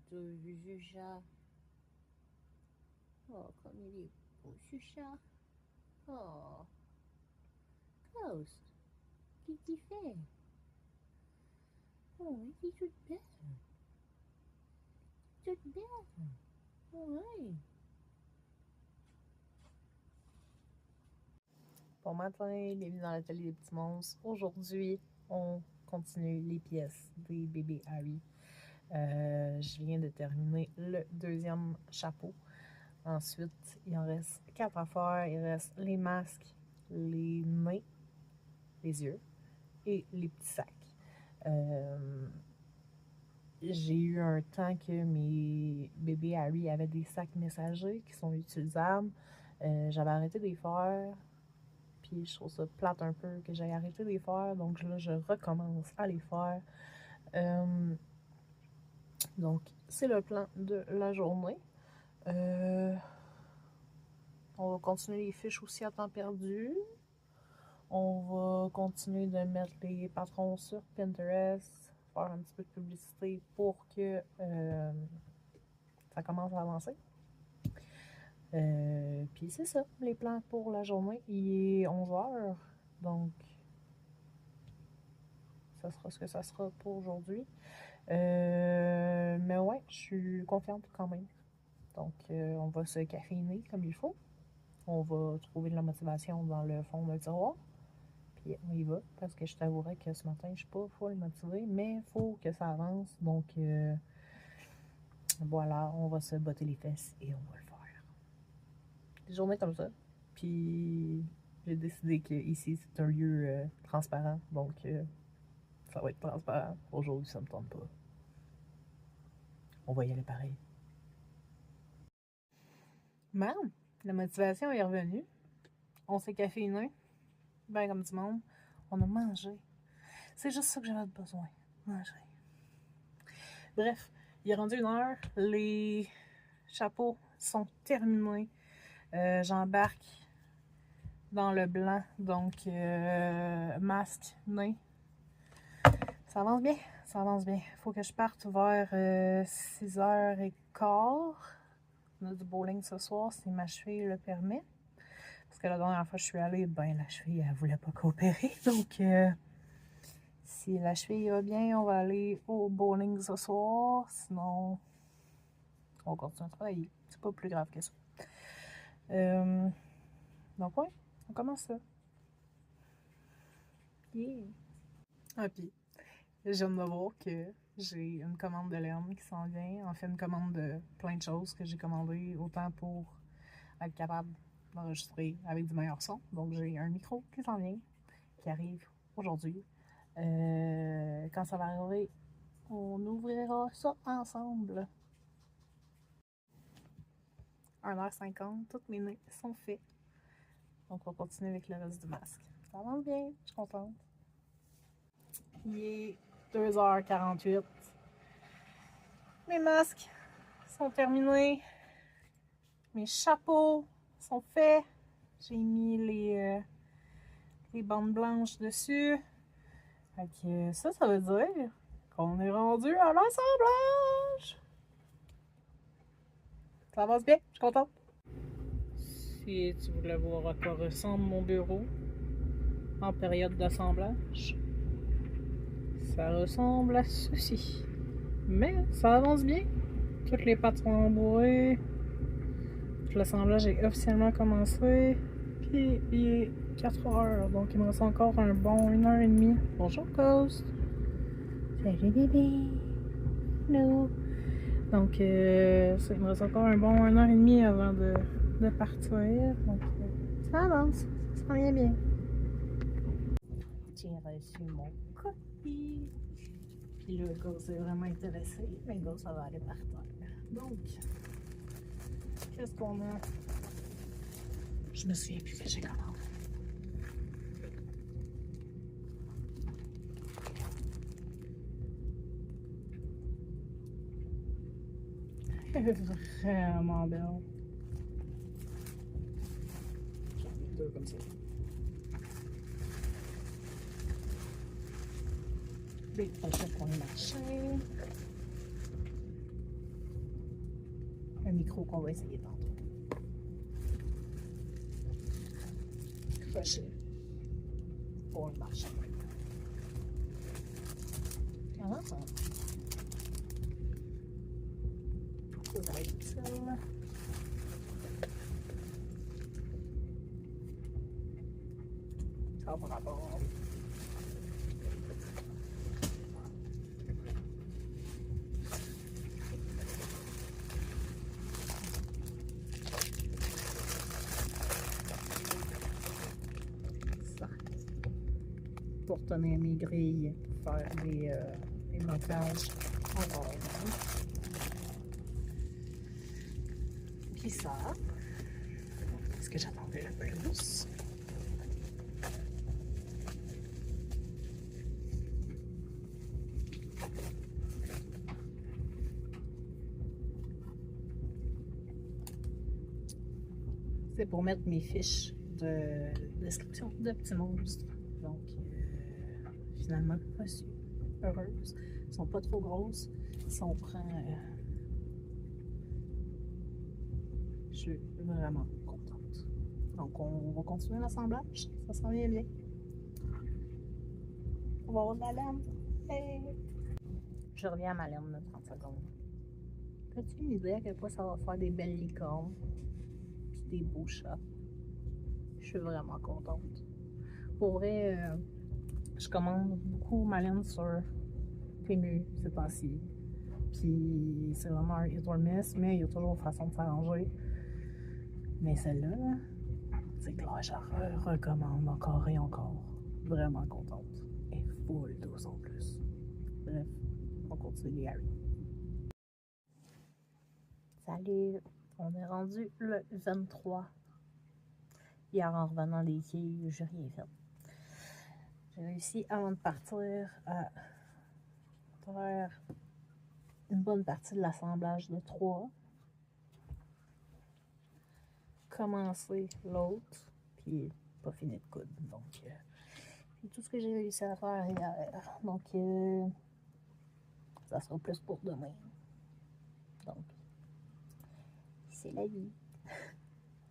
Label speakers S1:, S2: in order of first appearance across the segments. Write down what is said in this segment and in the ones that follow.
S1: T'as vu ce chat? Oh, comme il est beau ce chat. Oh, Ghost, qu'est-ce qu'il fait? Oh, il est toute belle. Toute belle. Ouais. Bon matin, bienvenue dans l'atelier des petits monstres. Aujourd'hui, on continue les pièces des bébés Harry. Je viens de terminer le deuxième chapeau. Ensuite, il en reste 4 à faire. Il reste les masques, les mains, les yeux et les petits sacs. J'ai eu un temps que mes bébés Harry avaient des sacs messagers qui sont utilisables. J'avais arrêté de les faire. Puis je trouve ça plate un peu que j'ai arrêté de les faire. Donc là, je recommence à les faire. Donc, c'est le plan de la journée. On va continuer les fiches aussi à temps perdu. On va continuer de mettre les patrons sur Pinterest, faire un petit peu de publicité pour que ça commence à avancer. Puis c'est ça, les plans pour la journée. Il est 11h, donc ça sera ce que ça sera pour aujourd'hui. Mais ouais, je suis confiante quand même. Donc, on va se caféiner comme il faut. On va trouver de la motivation dans le fond d'un tiroir. Puis on y va, parce que je t'avouerais que ce matin, je suis pas full motivée, mais il faut que ça avance. Donc, voilà, on va se botter les fesses et on va le faire. Des journées comme ça. Puis, j'ai décidé que ici c'est un lieu transparent. Donc, ça va être transparent. Aujourd'hui, ça me tente pas. On va y aller pareil. Bon, la motivation est revenue. On s'est caféiné. Ben comme du monde. On a mangé. C'est juste ça que j'avais besoin. Manger. Bref, il est rendu 1h. Les chapeaux sont terminés. J'embarque dans le blanc. Donc, masque, nez. Ça avance bien. Ça avance bien. Il faut que je parte vers 6h15. On a du bowling ce soir, si ma cheville le permet. Parce que la dernière fois que je suis allée, ben la cheville, elle voulait pas coopérer. Donc, si la cheville va bien, on va aller au bowling ce soir. Sinon, on continue à travailler. C'est pas plus grave que ça. Donc, ouais, on commence ça. Yeah! Ah, puis, je viens de voir que j'ai une commande de laine qui s'en vient. En fait, une commande de plein de choses que j'ai commandées, autant pour être capable d'enregistrer avec du meilleur son. Donc, j'ai un micro qui s'en vient, qui arrive aujourd'hui. Quand ça va arriver, on ouvrira ça ensemble. 1h50, toutes mes nez sont faits. Donc, on va continuer avec le reste du masque. Ça avance bien, je suis contente. Il est 2h48. Mes masques sont terminés. Mes chapeaux sont faits. J'ai mis les bandes blanches dessus. Fait que ça veut dire qu'on est rendu à l'assemblage. Ça avance bien, je suis contente. Si tu voulais voir à quoi ressemble mon bureau en période d'assemblage, ça ressemble à ceci. Mais ça avance bien. Toutes les pattes sont embourrées. L'assemblage est officiellement commencé. Puis il est 4h, donc il me reste encore un bon 1h30. Bonjour Ghost. Salut bébé. Hello. Donc il me reste encore un bon 1h30 avant de partir. Donc ça avance. Ça s'en vient bien. J'ai reçu mon colis. Puis là, Ghost est vraiment intéressé. Mais Ghost, ça va aller par terre. Donc, qu'est-ce qu'on a? Je me souviens plus que j'ai commandé. Elle est vraiment belle. J'en ai 2 comme ça. Des pochettes pour les machins. micro qu'on va essayer tantôt. Crochet pour le marché. Ah, ça va être utile. Ça va rapport. Pour tenir mes grilles, faire des montages en ordre. Puis ça, ce que j'attendais le plus. C'est pour mettre mes fiches de description de petits monstres. Donc, finalement, reçu. Heureuse. Elles sont pas trop grosses. Si on prend. Je suis vraiment contente. Donc, on va continuer l'assemblage. Ça s'en vient bien. On va avoir de la laine. Hey! Je reviens à ma laine de 30 secondes. As-tu une idée à quel point ça va faire des belles licornes? Puis des beaux chats. Je suis vraiment contente. Pour vrai, je commande beaucoup ma laine sur Temu ces temps-ci. Puis c'est vraiment un hit or miss, mais il y a toujours façon de s'arranger. Mais celle-là, c'est clair, je recommande encore et encore. Vraiment contente. Et full dose en plus. Bref, on continue les Harry. Salut! On est rendu le 23. Hier, en revenant des quilles, j'ai rien fait. J'ai réussi, avant de partir, à faire une bonne partie de l'assemblage de 3. Commencer l'autre, puis pas fini de coudre. Donc, c'est tout ce que j'ai réussi à faire hier. Donc, ça sera plus pour demain. Donc, c'est la vie.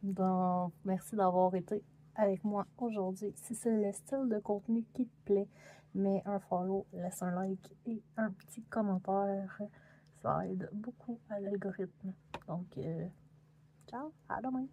S1: Donc, merci d'avoir été avec moi aujourd'hui. Si c'est le style de contenu qui te plaît, mets un follow, laisse un like et un petit commentaire. Ça aide beaucoup à l'algorithme. Donc, ciao, à demain!